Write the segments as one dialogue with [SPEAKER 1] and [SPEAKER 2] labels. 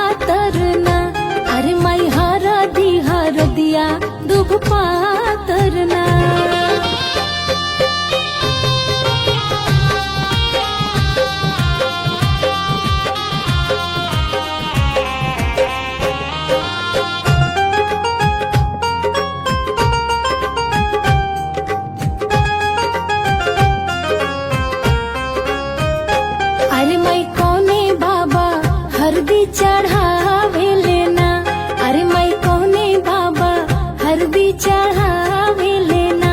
[SPEAKER 1] पातरना, अरे माई हरदिया दुभ पातरना। अरे माई कौने बाबा हरदी चढ़ावे लेना, अरे माई कौने बाबा हरदी चढ़ावे लेना,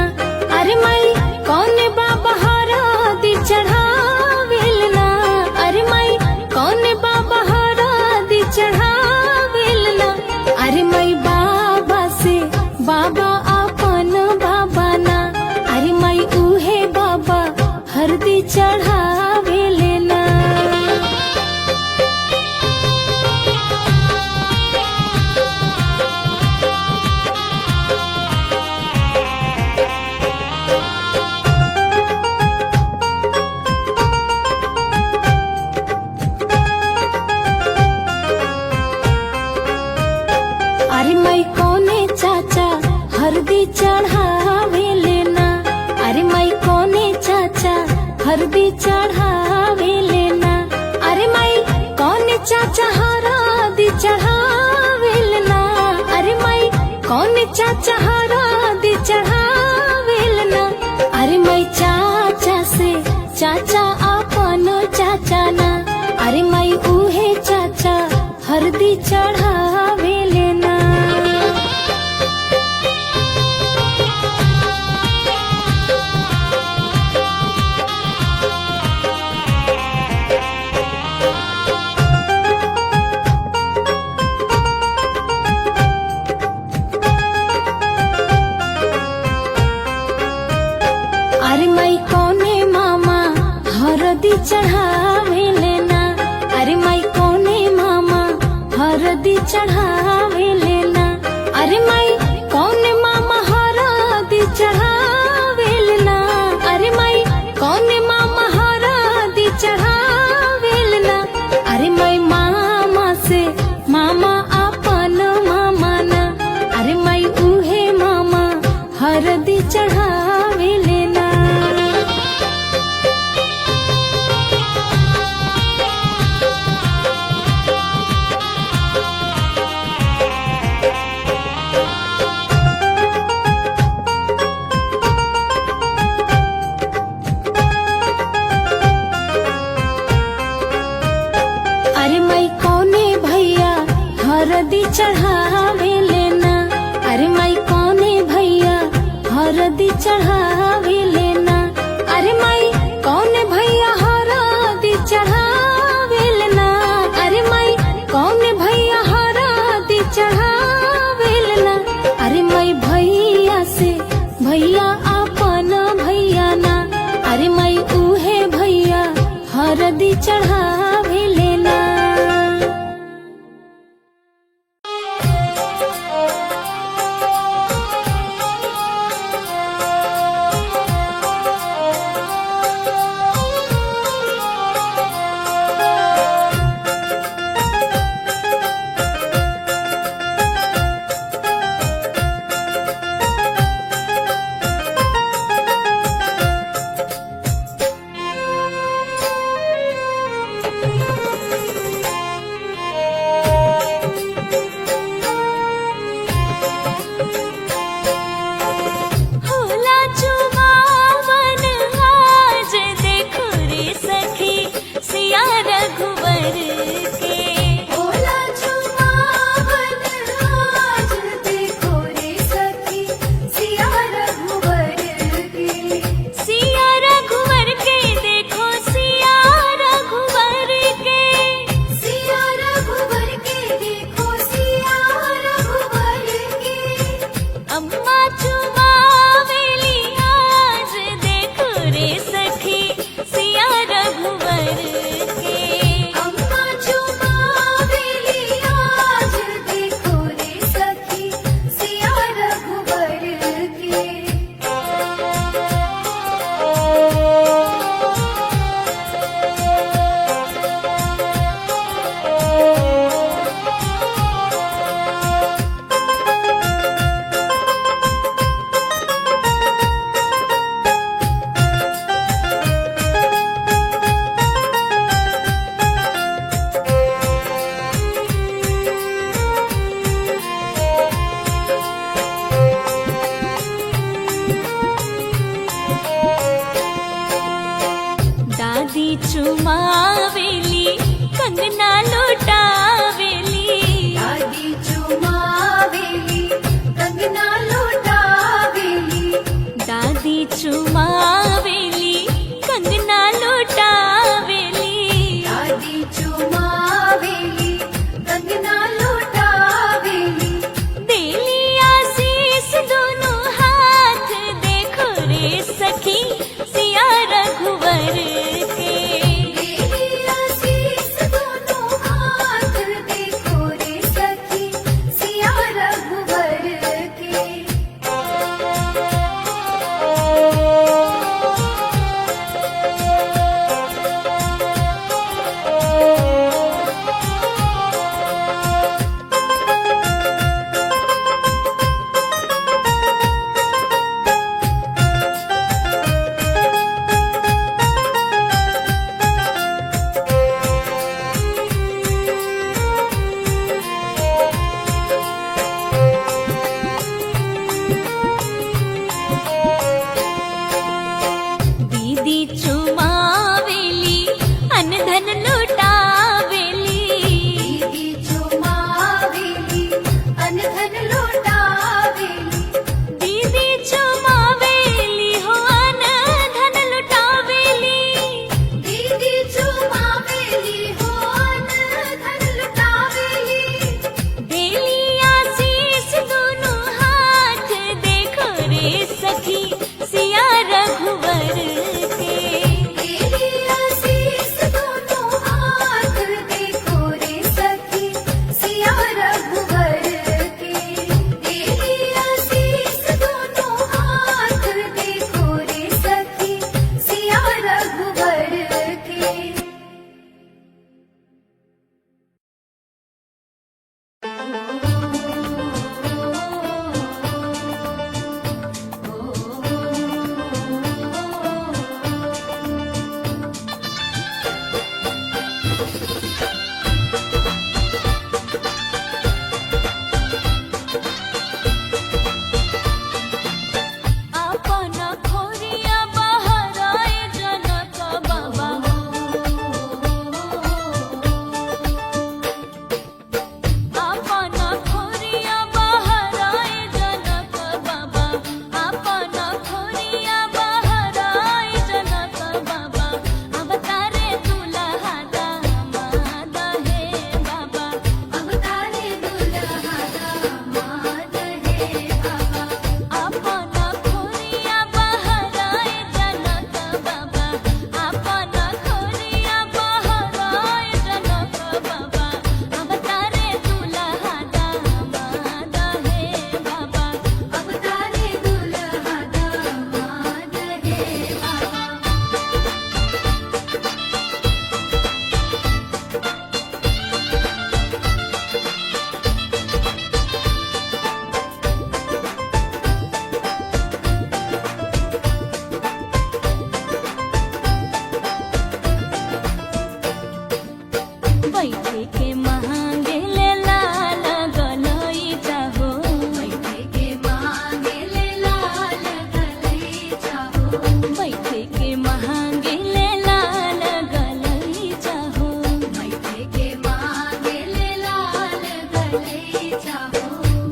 [SPEAKER 1] अरे माई कौने बाबा हरदी चढ़ावे लेना, अरे माई कौने बाबा हरदी चढ़ावे लेना। अरे माई बाबा से बाबा अपन बाबा ना, अरे माई उहे बाबा हरदी चढ़ावे लेना। अरे माई कौने चाचा हरदी चढ़ावे लेना, अरे माई कौने चाचा हरदी चढ़ावे लेना, अरे माई कौने चाचा हरदी चढ़ावे लेना, अरे माई कौने चाचा हरदी चढ़ावे लेना। अरे माई चाचा से चाचा अपन चाचा ना, अरे माई उहे चाचा हरदी चढ़ावे लेना। अरे माई कौने मामा हरदी चढ़ावे लेना, अरे माई कौने मामा हरदी चढ़ावे लेना, अरे माई कौने मामा हरदी चढ़ावे लेना, अरे माई कौने मामा हरदी चढ़ावे लेना। अरे माई मामा से मामा अपन मामा ना, अरे माई उहे मामा हरदी चढ़ावे लेना। अरे माई कौने भैया हरदी चढ़ावे लेना, अरे माई कौने भैया हरदी चढ़ावे लेना, अरे माई कौने भैया हरदी चढ़ावे लेना, अरे माई कौने भैया हरदी चढ़ावे लेना। अरे माई भैया से भैया अपन भैया ना, अरे माई उहे भैया हरदी चढ़ावे लेना।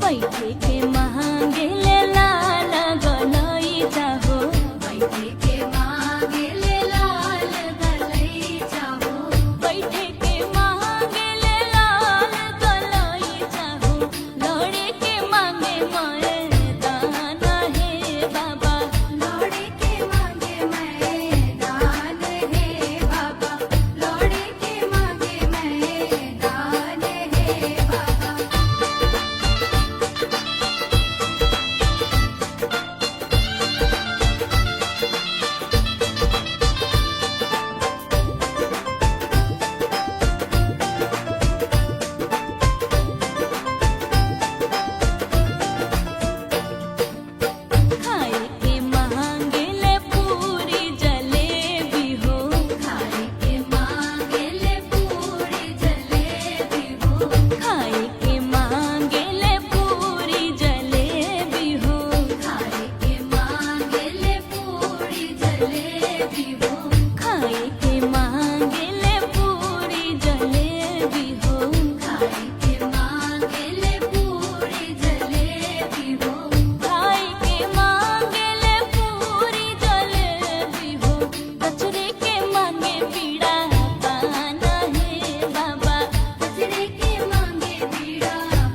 [SPEAKER 1] बैठे के मांगे ले लाल गलई चाहो बैठे के मांगे ले लाल गलई चाहो बैठे के मांगे ले लाल गलई चाहो लड़े के मांगे मैदान हे बाबा लड़े के मांगे मैदान हे बाबा लड़े के मांगे मैदान हे बाबा। खाए के मांगे ले पूरी जलेबी हो खाए के मांगे ले पूरी जलेबी हो खाए के मांगे ले पूरी जलेबी हो खाए के मांगे ले पूरी जलेबी हो खाए के मांगे ले पूरी जलेबी हो खाए के मांगे ले पूरी जलेबी हो खाए के मांगे ले पूरी जलेबी हो कचरे के मांगे पीड़ा पान हे बाबा कचरे के मांगे पीड़ा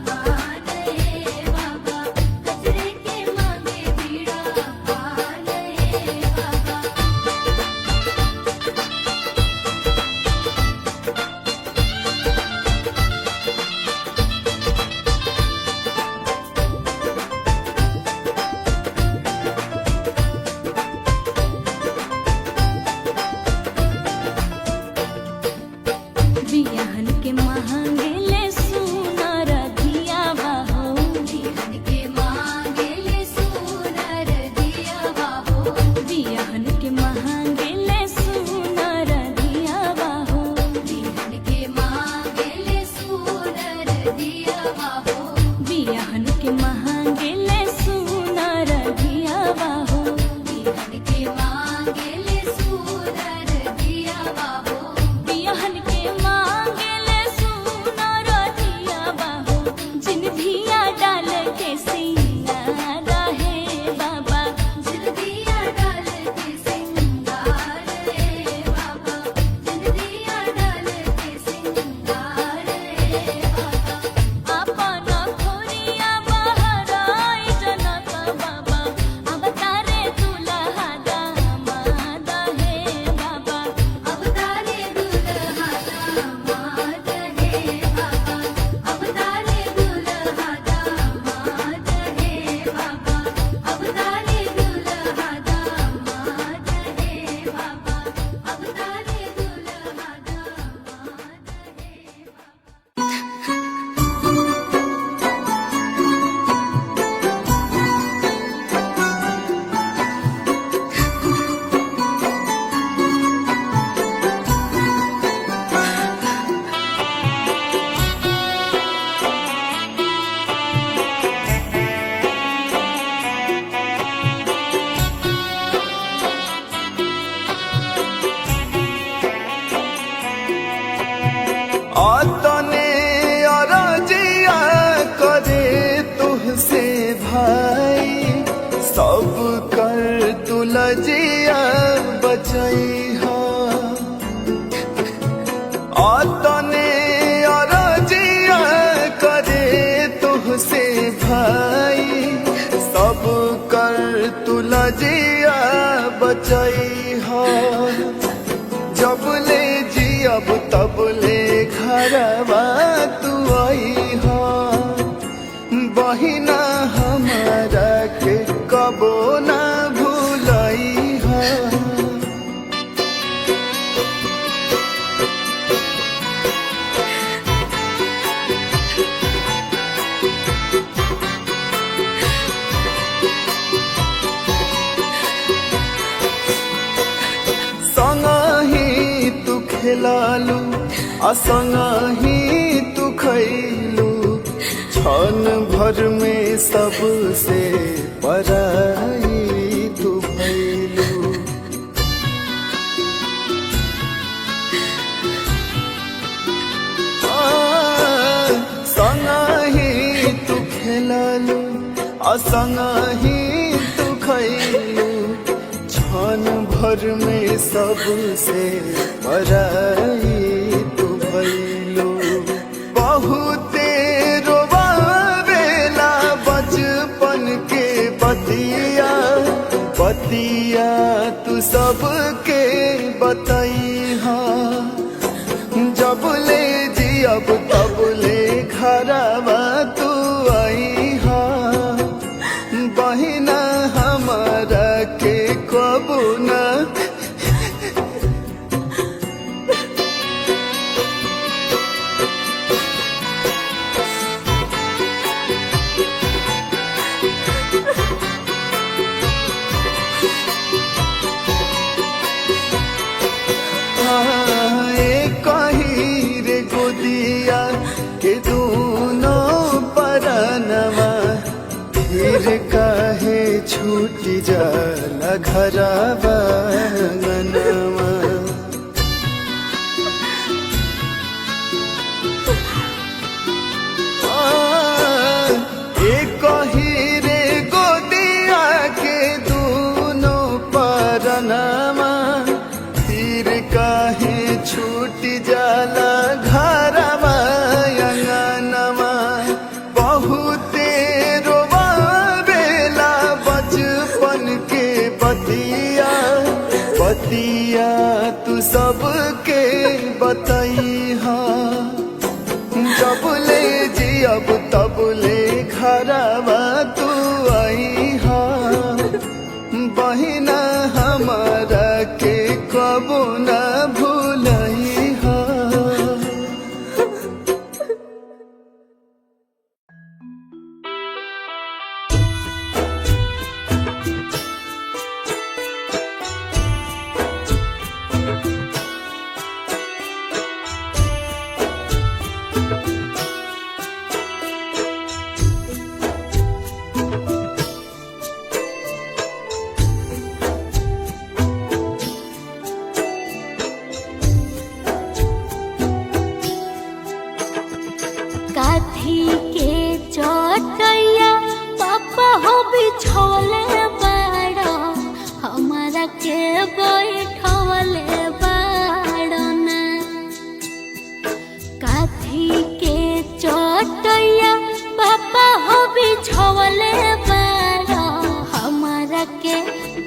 [SPEAKER 1] पान हे बाबा कचरे के मांगे पीड़ा पान हे बाबा। बियाहन के मांगे ले सुनर दियावा हो बियाहन के मांगे ले सुनर दियावा हो बियाहन के मांगे ले सुनर दियावा हो बियाहन के मांगे ले सुनर दियावा हो बियाहन के मांगे ले सुनर दियावा हो बियाहन के मांगे ले सुनर दियावा हो बियाहन के मांगे ले सुनर दियावा हो जिन धिया डाल के सिंगार हे बाबा जिन धिया डाल के सिंगार हे बाबा जिन धिया डाल के सिंगार हे बाबा। अपन खोरिया बाहर आई जनक बाबा अवतारे दुल्हा दामाद हे बाबा अवतारे दुल्हा दामाद हे बाबा अवतारे दुल्हा दामाद हे बाबा अवतारे दुल्हा दामाद हे बाबा अवतारे दुल्हा दामाद हे बाबा।
[SPEAKER 2] आतने अरजिया करे तुहसे भाई सब कर तुलजिया बचैहा आतने अरजिया करे तुहसे भाई सब कर तुलजिया बचैहा जब ले जियब तब ले घरवा तू अइहा बहिना हमारा के कबो ना भूलइहा। संगही तू खेलालू असंगही तू खैलू क्षण भर में सबसे पराई तू भैलू। संगही खेलालू असंगही तू खैलू क्षण भर में सबसे पराई तू भैलू बहुते रोवावेला बचपन के बतिया बतिया तू सबके बतैहा जब ले जियब तब ले घरवा तू आईहा बहिना हमारा के कबू ना कही रे गोदिया के दोनों परनवा फिर काहे छूट जाला घरवा अंगनवा कही रे गोदिया के दोनों परनवा फिर काहे छूट जाला घरवा अंगनवा बहुते रोवावेला बचपन के बतिया बतिया तू सबके बतैहा जब ले जियब तब ले घरवा तू आईहा बहिना हमारा के कबो ना भूलैहा
[SPEAKER 1] काथी के चटैया पापा हो बिछौले बाड़ा हमारा के बैठवले बाड़ना काथी के चटैया पापा हो बिछौले बाड़ा हमारा के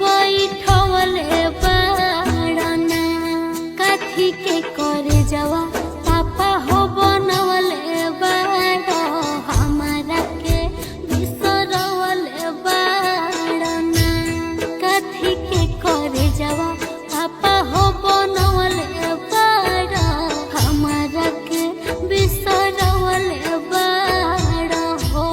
[SPEAKER 1] बैठवले बाड़ना काथी के करे जावा पापा हो बनवले बाड़ा हमारा के बिसरवले बाड़ना कथी के करे जावा पापा हो बनवले बाड़ा हमारा के बिसरवले बाड़ा हो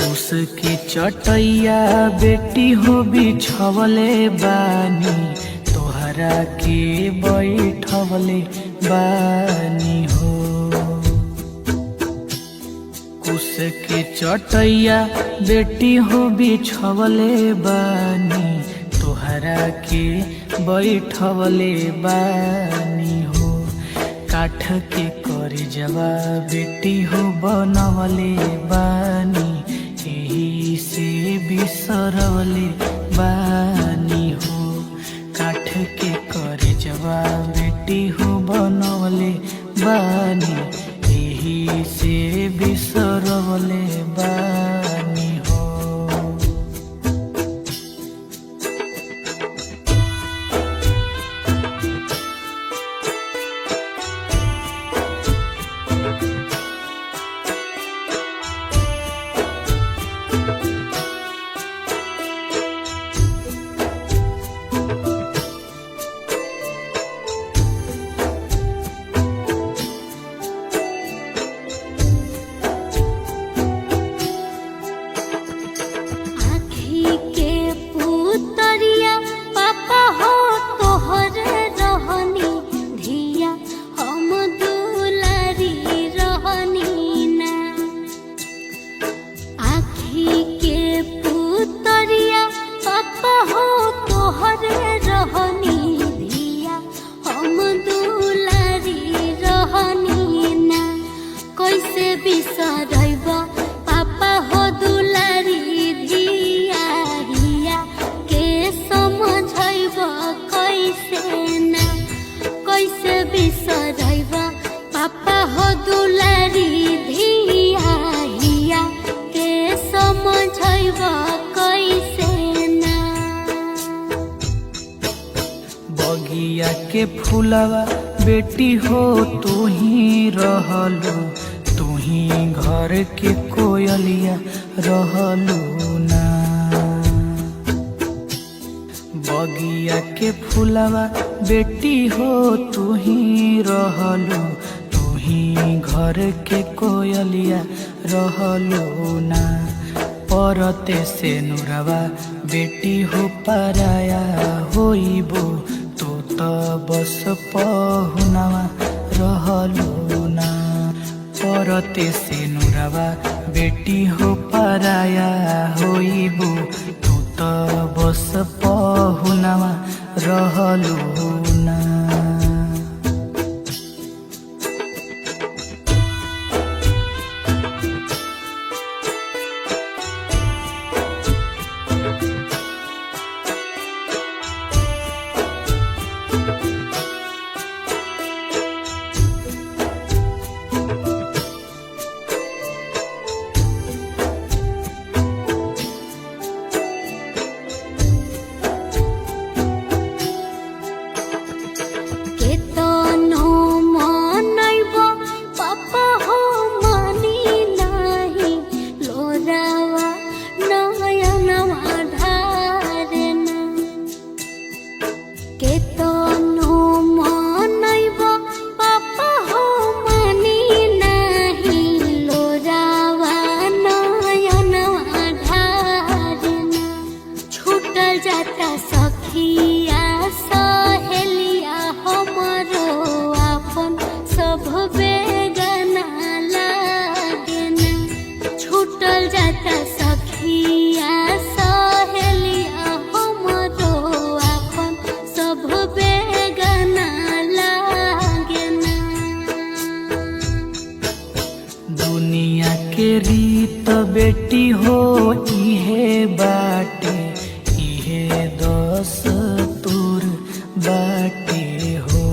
[SPEAKER 3] कुश की चटैया बेटी हो बिछवले बानी तोहरा के बैठवले बानी हो कुश के चटैया बेटी हो बिछवले बानी तोहरा के बैठवले बानी हो काठ के कर जवा बेटी हो बनवले बानी यही से बिसरवले बानी हो काठ के कर जवा बेटी हो बनवले बानी यही से बिसरवले बानी हो
[SPEAKER 1] हो दुलारी धिया हिया के समझैब कैसे ना।
[SPEAKER 3] बगिया के फूलवा बेटी हो तू ही रहलू, तू ही घर के कोयलिया रहलू ना। बगिया के फूलवा बेटी हो तू ही रहलू, तू ही घर के कोयलिया रहलू ना। परते से नुरवा बेटी हो पराया होइबो, तू तो बस पहुनवा रहलू ना। परते से नुरवा बेटी हो पराया होइबो, तू तो बस पहुनवा रहलू ना। दुनिया के रीत बेटी हो इहे बाटे, इहे दस्तूर बाटे हो।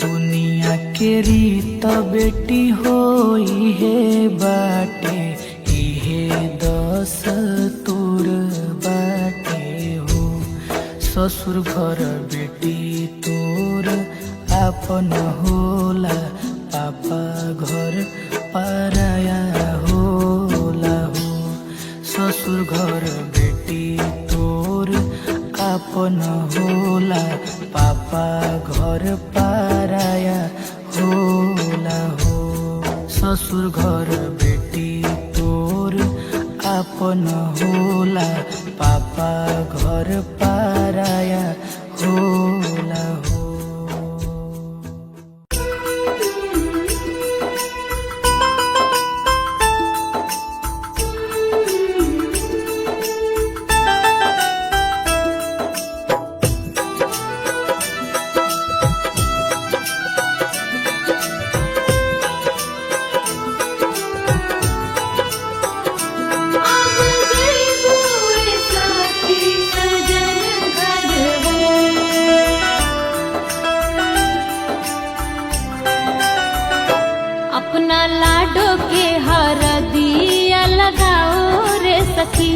[SPEAKER 3] दुनिया के रीत बेटी हो इहे बाटे, इहे दस्तूर बाटे हो। ससुर घर बेटी तोर आपन होला, पापा घर पराया होला हो। ससुर घर बेटी तोर आपन होला, पापा घर पराया होला हो। ससुर घर बेटी तोर आपन होला, पापा घर पराया होला हो।
[SPEAKER 1] अपना लाडो के हरदिया लगाओ रे सखी,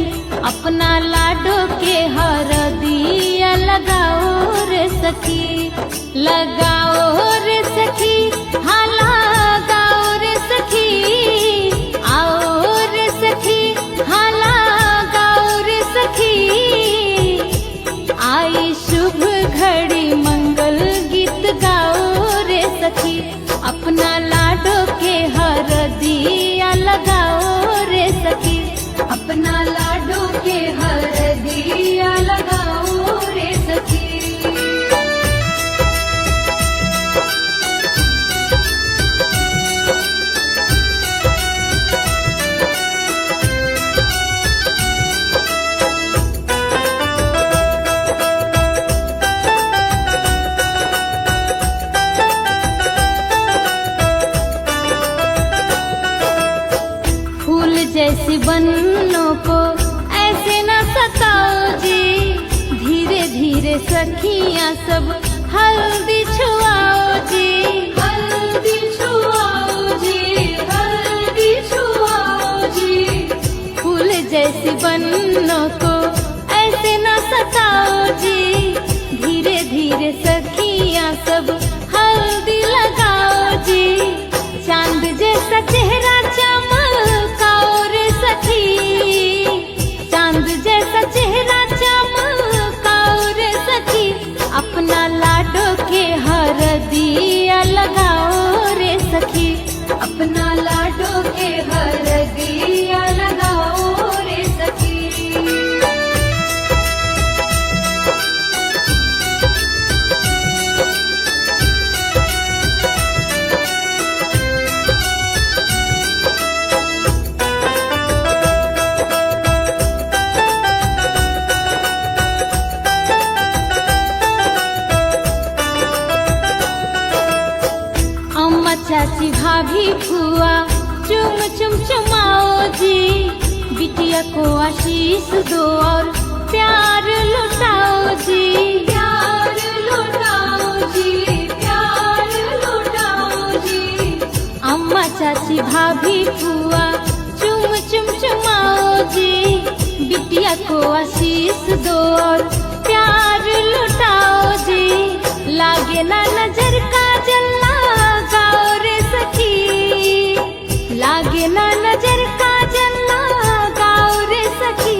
[SPEAKER 1] अपना लाडो के हरदिया लगाओ रे सखी। लगाओ रे सखी, हाँ लगाओ रे सखी। आओ रे सखी, हाँ लगाओ रे सखी। आई शुभ घड़ी मंगल गीत गाओ रे सखी। अपना लाडो के हरदिया लगाओ रे सखी, अपना लाडो के हरदिया लगाओ रे सखी। जैसी बन्नों को ऐसे न सताओ जी, धीरे धीरे सखियां सब हल्दी छुआओ जी। चेहरा चमकाओ रे सखी, चांद जैसा चेहरा चमकाओ रे सखी, अपना लाडो के हरदिया लगाओ रे सखी, अपना लाडो के हरदिया लगाओ रे सखी। अम्मा चाची भाभी फुआ चुम चुम चुमाओ जी, बिटिया को आशीष दो और प्यार लुटाओ जी, प्यार लुटाओ जी, प्यार लुटाओ जी। अम्मा चाची भाभी फुआ चुम चुम चुमाओ जी, बिटिया को आशीष दो और प्यार लुटाओ जी। लागे ना नजर का जल्ला गाओ रे सखी, लागे ना नजर का जल्ला गाओ रे सखी,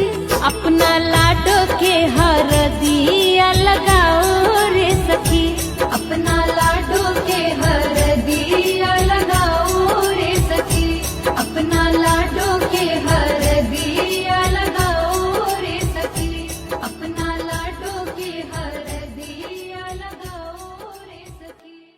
[SPEAKER 1] अपना लाडो के हरदिया लगाओ रे सखी, अपना लाडो के हरदिया लगाओ रे सखी, अपना लाडो के हरदिया लगाओ रे सखी, अपना लाडो के हरदिया लगाओ रे सखी।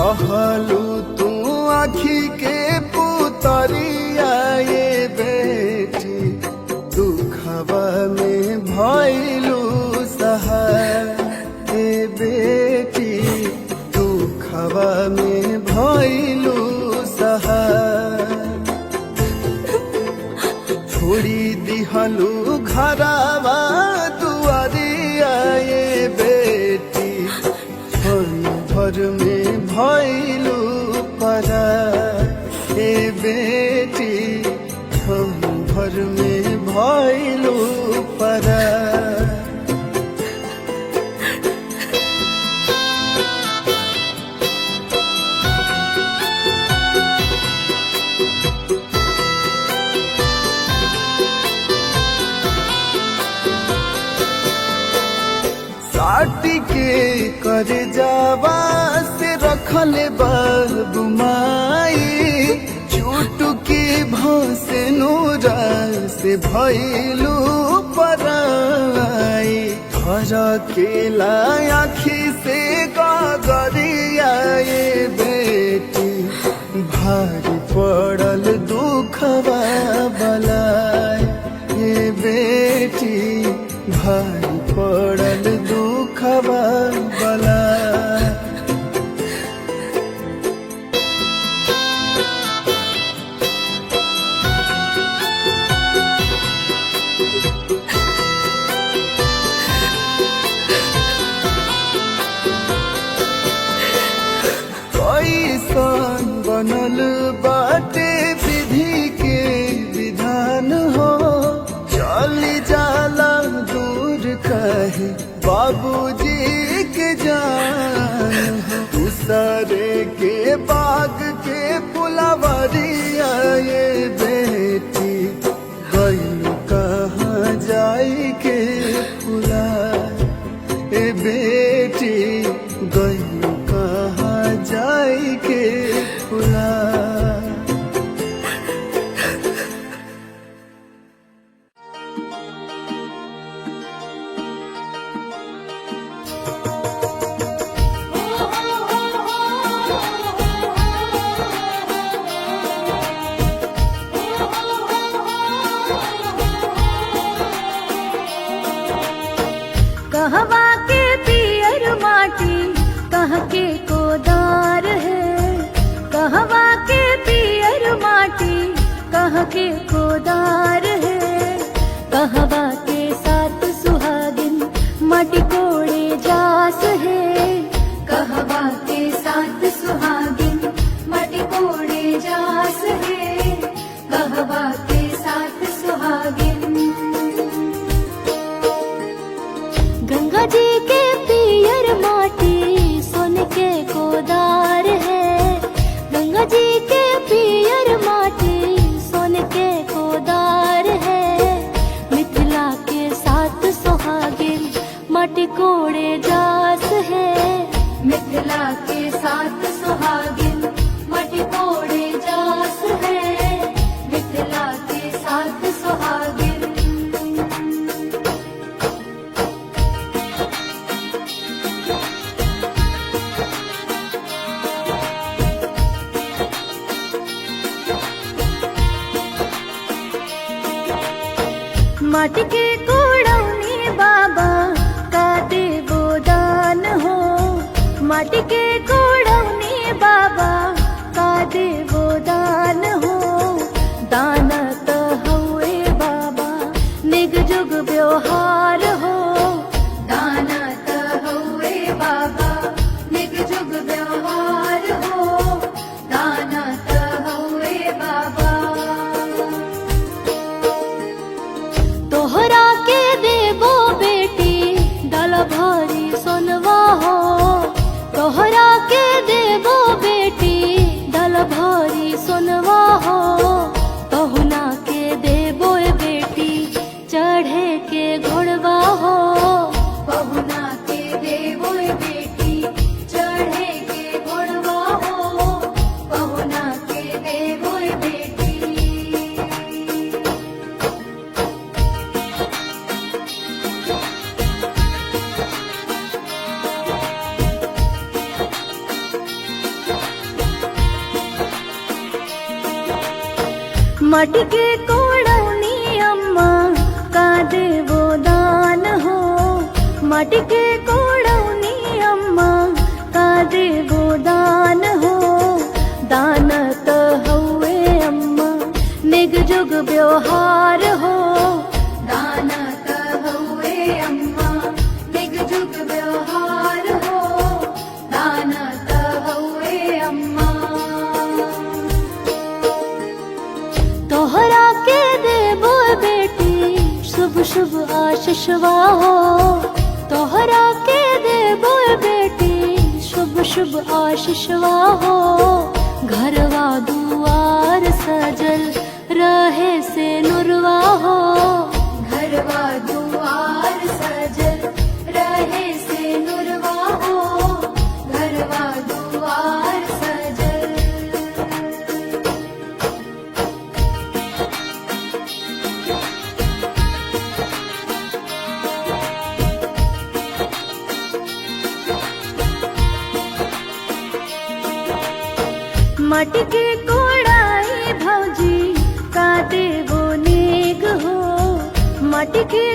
[SPEAKER 2] रहलू तू आखी के पुतरिया ये बेटी दुखवा में भइलू सहाय ए बेटी दुखवा में भइलू सहाय छोड़ी दिहलू घरवा दुआरिया ये बेटी छोड़ी भर में भइलू पराय ए बेटी छोड़ी भर में भइलू पराय साटी के कर जावा से रखले बाबू माई चुटकी भसे नूरा से भइलू पराई घर के आखी से गगरिया ये बेटी भारी पड़ल दुखवा बलाय ये बेटी भारी पड़ल दुखवा बलाय कैसन बनल बाटे विधि के विधान हो चली जाला दूर कहे बाबूजी के जान हो दूसरे के बाग के फुलवरिया ये बेटी गइलू कहाँ जाई के फुला ए बेटी गइलू कहाँ जाई के फुला
[SPEAKER 1] कहवा के पियर माटी कह के कोदार है कहवा के पियर माटी कह के कोदार है कहवा के साथ सुहागिन माटी कोड़े जास है कहवा के साथ सुहागिन माटी कोड़े जास है कहवा के साथ सुहागिन गंगा जी के पियर माटी सोन के कोदार है गंगा जी के पियर माटी सोन के कोदार है मिथिला के साथ सुहागिन माटी कोड़े जास है मिथिला के साथ सुहागिन माटी कोड़े जास है मिथिला के साथ सुहागिन माटी के कोड़ौनी बाबा का देवो दान हो माटी के कोड़ौनी बाबा का देवो दान हो दाना तो हुए बाबा निग जुग व्यवहार हो दाना तो हुए बाबा निग जुग व्यवहार हो दाना तो हुए बाबा तोहरा के देवो बेटी डाला भारी सोनवा हो तोहरा के माटी के कोड़ौनी अम्मा का देवो दान हो, माटी के कोड़ौनी अम्मा का देवो दान हो। दान त हउए अम्मा निग जुग व्यवहार हो, दान त हउए अम्मा निग जुग व्यवहार हो, दान त हउए अम्मा। तोहरा के देबो बेटी शुभ शुभ आशीषवा हो, तोहरा के देबो बेटी शुभ शुभ आशीषवा हो। घरवा दुआर सजल रहे से नुरवा हो, घरवा दुआर सजल रहे से नुरवा हो, घरवा दुआर सजल। माटी के कोड़ाई भौजी का देवो नेग हो, माटी के